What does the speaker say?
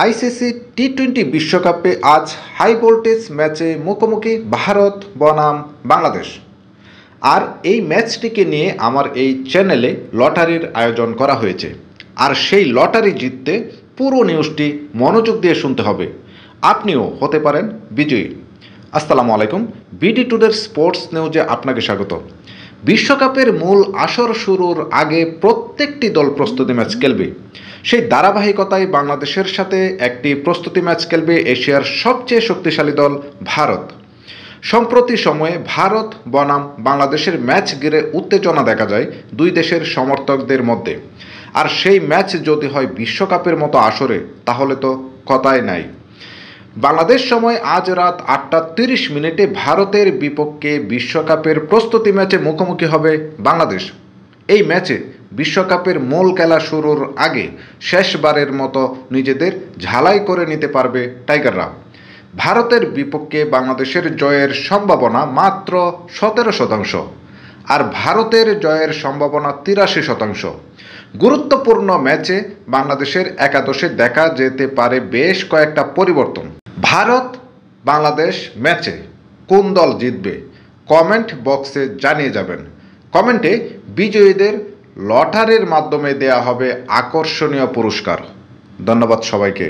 ICC টি-20 বিশ্বকাপে আজ high voltage ম্যাচে মুখোমুখি ভারত বনাম বাংলাদেশ। আর এই ম্যাচটিকে নিয়ে আমার এই চ্যানেলে লটারির আয়োজন করা হয়েছে। আর সেই লটারি জিততে পুরো নিউজটি মনোযোগ দিয়ে শুনতে হবে, আপনিও হতে পারেন বিজয়ী। আসসালামু আলাইকুম, বিডি টুডের স্পোর্টস নিউজে আপনাকে স্বাগত। বিশ্বকাপের মূল আসর শুরুর আগে প্রত্যেকটি দল প্রস্তুতি ম্যাচ খেলবে। সেই ধারাবাহিকতায় বাংলাদেশের সাথে একটি প্রস্তুতি ম্যাচ খেলবে এশিয়ার সবচেয়ে শক্তিশালী দল ভারত। সম্প্রতি সময়ে ভারত বনাম বাংলাদেশের ম্যাচ ঘিরে উত্তেজনা দেখা যায় দুই দেশের সমর্থকদের মধ্যে। আর সেই ম্যাচ যদি হয় বিশ্বকাপের মতো আসরে, তাহলে তো কথাই নাই। বাংলাদেশ সময় আজ রাত 8:30 ভারতের বিপক্ষে বিশ্বকাপের প্রস্তুতি ম্যাচে মুখোমুখি হবে বাংলাদেশ। এই ম্যাচে বিশ্বকাপের মূল খেলা শুরুর আগে শেষবারের মতো নিজেদের ঝালাই করে নিতে পারবে টাইগাররা। ভারতের বিপক্ষে বাংলাদেশের জয়ের সম্ভাবনা মাত্র 17%, আর ভারতের জয়ের সম্ভাবনা 83%। গুরুত্বপূর্ণ ম্যাচে বাংলাদেশের একাদশে দেখা যেতে পারে বেশ কয়েকটা পরিবর্তন। ভারত বাংলাদেশ ম্যাচে কোন দল জিতবে, কমেন্ট বক্সে জানিয়ে যাবেন। কমেন্টে বিজয়ীদের লটারির মাধ্যমে দেয়া হবে আকর্ষণীয় পুরস্কার। ধন্যবাদ সবাইকে।